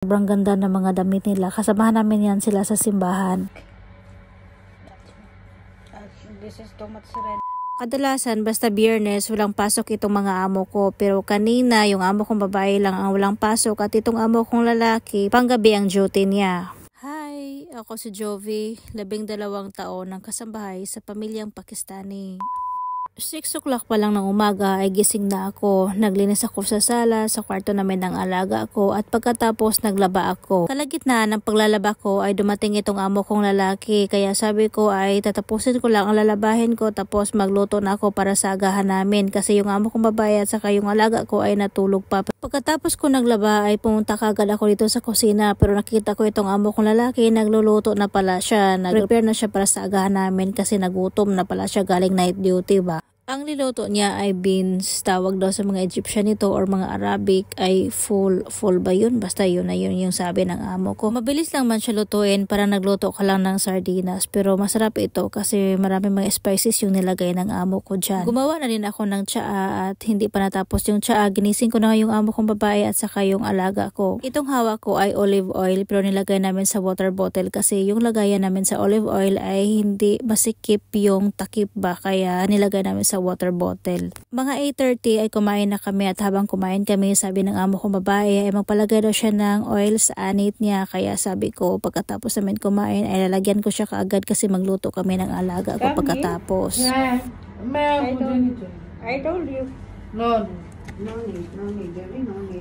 Sobrang ganda ng mga damit nila. Kasamahan namin yan sila sa simbahan. This is too much red. Kadalasan, basta Biyernes, walang pasok itong mga amo ko. Pero kanina, yung amo kong babae lang ang walang pasok at itong amo kong lalaki, panggabi ang duty niya. Hi! Ako si Jovi, 12 taon ng kasambahay sa pamilyang Pakistani. 6 o'clock pa lang ng umaga ay gising na ako. Naglinis ako sa sala, sa kwarto namin ng alaga ko at pagkatapos naglaba ako. Kalagitnaan ng paglalaba ko ay dumating itong amo kong lalaki kaya sabi ko ay tatapusin ko lang ang lalabahin ko tapos magluto na ako para sa agahan namin kasi yung amo kong babae at saka yung alaga ko ay natulog pa. Pagkatapos ko naglaba ay pumunta kagad ako dito sa kusina pero nakita ko itong amo kong lalaki nagluluto na pala siya. Nag-prepare na siya para sa agahan namin kasi nagutom na pala siya galing night duty ba. Ang niluto niya ay beans, tawag daw sa mga Egyptian ito or mga Arabic ay full ba yun? Basta yun na yun yung sabi ng amo ko. Mabilis lang man siya lutuin para nagluto ka lang ng sardinas pero masarap ito kasi marami mga spices yung nilagay ng amo ko dyan. Gumawa na din ako ng tsaa at hindi pa natapos yung tsaa. Ginising ko na yung amo kong babae at saka yung alaga ko. Itong hawak ko ay olive oil pero nilagay namin sa water bottle kasi yung lagayan namin sa olive oil ay hindi masikip yung takip ba kaya nilagay namin sa water bottle. Mga 8:30 ay kumain na kami at habang kumain kami sabi ng amo kong babae ay magpalagay daw siya ng oil sa anit niya kaya sabi ko pagkatapos namin kumain ay lalagyan ko siya kaagad kasi magluto kami ng alaga ko pagkatapos. I told you. No need.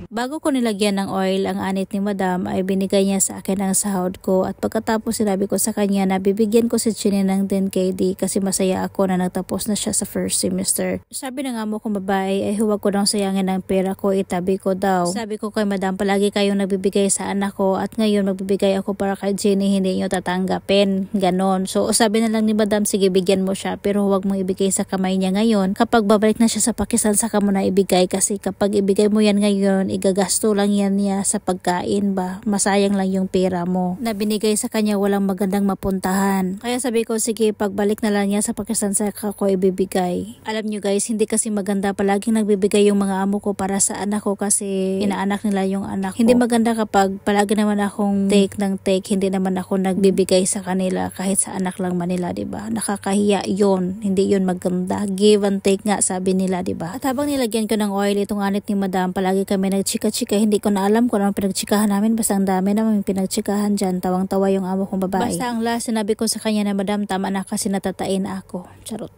Bago ko nilagyan ng oil ang anit ni madam ay binigay niya sa akin ang sahod ko at pagkatapos sinabi ko sa kanya na bibigyan ko si Chine ng 10KD kasi masaya ako na nagtapos na siya sa first semester. Sabi ng amo kong babae ay huwag ko daw sayangin ang pera ko, itabi ko daw. Sabi ko kay madam palagi kayong nagbibigay sa anak ko at ngayon magbibigay ako para kay Jenny hindi nyo tatanggapin. Ganon. So sabi na lang ni madam sige bigyan mo siya pero huwag mo ibigay sa kamay niya ngayon. Kapag babalik na siya sa Pakistan saka mo na ibigay kasi kapag ibigay mo yan ngayon, igagasto lang yan niya sa pagkain ba? Masayang lang yung pera mo. Na binigay sa kanya walang magandang mapuntahan. Kaya sabi ko, sige, pagbalik na lang niya sa Pakistan saka ko ibibigay. Alam nyo guys, hindi kasi maganda palaging nagbibigay yung mga amo ko para sa anak ko kasi inaanak nila yung anak ko. Hindi maganda kapag palagi naman akong take ng take, hindi naman ako nagbibigay sa kanila kahit sa anak lang man nila, diba? Nakakahiya yon, hindi yon maganda. Give and take nga sabi nila, diba? At habang nilagyan ko ng oil itong anit ni madam, palagi kami nagchika-chika. Hindi ko na alam kung anong pinagchikahan namin. Basta ang dami naman pinagchikahan dyan. Tawang-tawa yung amo kong babae. Basta ang last, sinabi ko sa kanya na madam, tama na kasi natatain ako. Charot.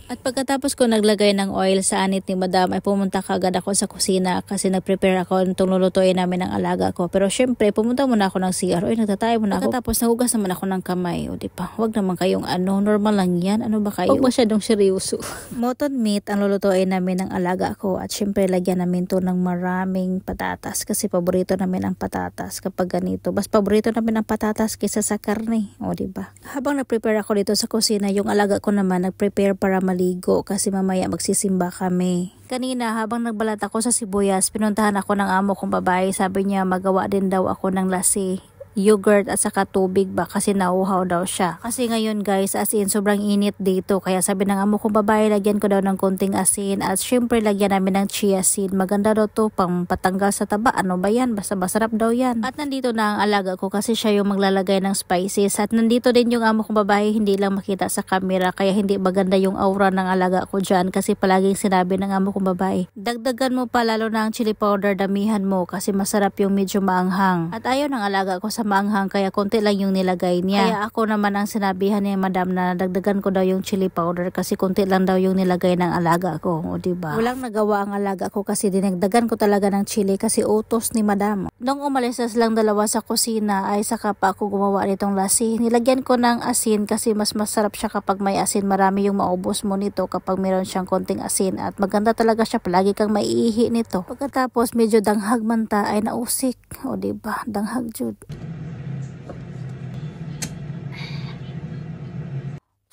At pagkatapos ko naglagay ng oil sa anit ni madam ay pumunta kagad ako sa kusina kasi nag-prepare ako nitong lulutuin namin ng alaga ko. Pero syempre pumunta muna ako ng CR. Nagtatay muna ako. Pagkatapos nahugas naman ako ng kamay. O diba? Huwag naman kayong normal lang yan. Ano ba kayo? Huwag masyadong seryoso. Moton meat ang lulutuin namin ng alaga ko at syempre lagyan namin to ng maraming patatas kasi paborito namin ang patatas kapag ganito. Mas paborito namin ang patatas kaysa sa karne. O diba? Habang nag-prepare ako dito sa kusina, yung alaga ko naman nag-prepare para maligo kasi mamaya magsisimba kami. Kanina habang nagbalat ako sa sibuyas, pinuntahan ako ng amo kong babae. Sabi niya magawa din daw ako ng lasi, yogurt at saka tubig ba kasi nauhaw daw siya. Kasi ngayon guys, as in sobrang init dito kaya sabi ng amo kong babae lagyan ko daw ng konting asin at syempre lagyan namin ng chia seed. Maganda daw to pang patanggal sa taba. Ano ba yan? Basta masarap daw yan. At nandito na ang alaga ko kasi siya yung maglalagay ng spices at nandito din yung amo kong babae, hindi lang makita sa camera kaya hindi maganda yung aura ng alaga ko dyan kasi palaging sinabi ng amo kong babae, dagdagan mo pa lalo na ang chili powder, damihan mo kasi masarap yung medyo maanghang. At ayaw ng alaga ko sa maanghang kaya konti lang yung nilagay niya. Kaya ako naman ang sinabihan ni madam na dagdagan ko daw yung chili powder kasi konti lang daw yung nilagay ng alaga ko. O diba? Walang nagawa ang alaga ko kasi dinagdagan ko talaga ng chili kasi utos ni madam. Nung umalis na silang dalawa sa kusina ay saka pa ako gumawa nitong lasi. Nilagyan ko ng asin kasi mas masarap siya kapag may asin. Marami yung maubos mo nito kapag meron siyang konting asin at maganda talaga siya. Palagi kang maiihi nito. Pagkatapos medyo danghag manta ay nausik. O diba? Danghag jud.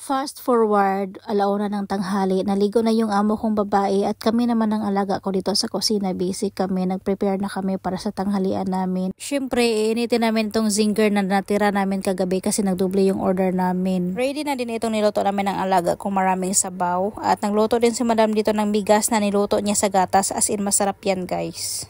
Fast forward, alauna ng tanghali, naligo na yung amo kong babae at kami naman ng alaga ko dito sa kusina. Busy kami, nag-prepare na kami para sa tanghalian namin. Siyempre, iinitin namin itong zinger na natira namin kagabi kasi nagdoble yung order namin. Ready na din itong niluto namin ng alaga kung maraming sabaw. At nagluto din si madam dito ng bigas na niluto niya sa gatas, as in masarap yan guys.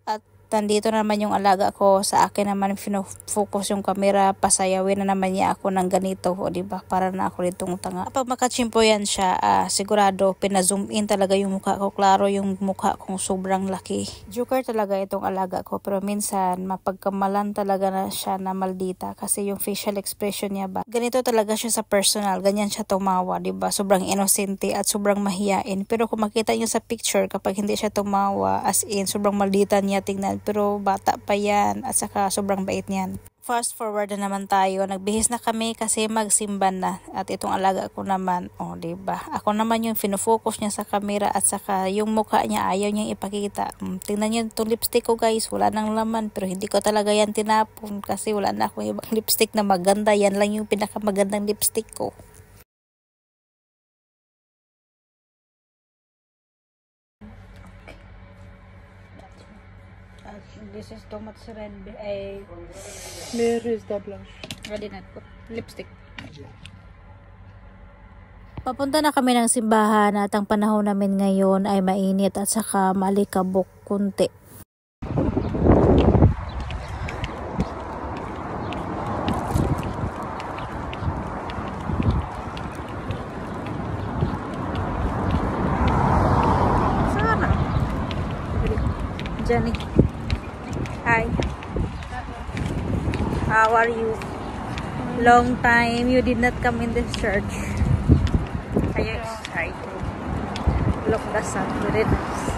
At Nandito na naman yung alaga ko, sa akin naman focus yung camera, pasayawin na naman niya ako ng ganito, o diba, para na ako ditong tanga. Kapag makachimpo yan siya, sigurado pina-zoom in talaga yung mukha ko, klaro yung mukha kong sobrang laki. Joker talaga itong alaga ko, pero minsan mapagkamalan talaga na siya na maldita kasi yung facial expression niya ba, ganito talaga siya sa personal, ganyan siya tumawa, diba, sobrang inosente at sobrang mahiyain. Pero kung makita niyo sa picture, kapag hindi siya tumawa, as in sobrang maldita niya tingnan, pero bata pa yan at saka sobrang bait niyan. Fast forward na naman tayo, nagbihis na kami kasi magsimba na, at itong alaga ko naman, diba, ako naman yung finofocus niya sa camera at saka yung mukha niya ayaw niyang ipakita. Tingnan niyo itong lipstick ko guys, wala nang laman, pero hindi ko talaga yan tinapon kasi wala na akong ibang lipstick na maganda, yan lang yung pinakamagandang lipstick ko. This is too much red. Where is the blush? Ready na po. Lipstick. Papunta na kami ng simbahan at ang panahon namin ngayon ay mainit at saka malikabok kunti. Sana. Jenny. Hi. How are you? Long time you did not come in this church. Are you excited? Look, the sun, very nice.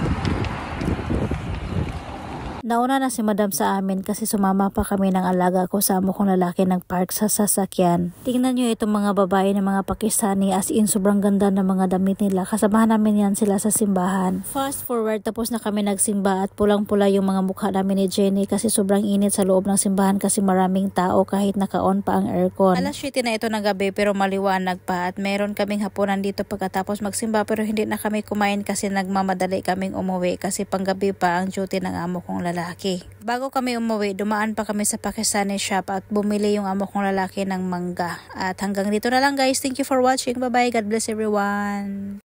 Nauna na si Madam sa amin kasi sumama pa kami ng alaga ko sa amo kong lalaki ng park sa sasakyan. Tingnan nyo itong mga babae ng mga Pakistani, as in sobrang ganda ng mga damit nila. Kasamahan namin yan sila sa simbahan. Fast forward, tapos na kami nagsimba at pulang-pula yung mga mukha namin ni Jenny kasi sobrang init sa loob ng simbahan kasi maraming tao kahit naka-on pa ang aircon. Alas 7 na ito ng gabi pero maliwanag pa at meron kaming hapunan dito pagkatapos magsimba, pero hindi na kami kumain kasi nagmamadali kaming umuwi kasi panggabi pa ang duty ng amo kong lalaki. Bago kami umuwi, dumaan pa kami sa Pakistani shop at bumili yung amo kong lalaki ng mangga. At hanggang dito na lang guys. Thank you for watching. Bye bye. God bless everyone.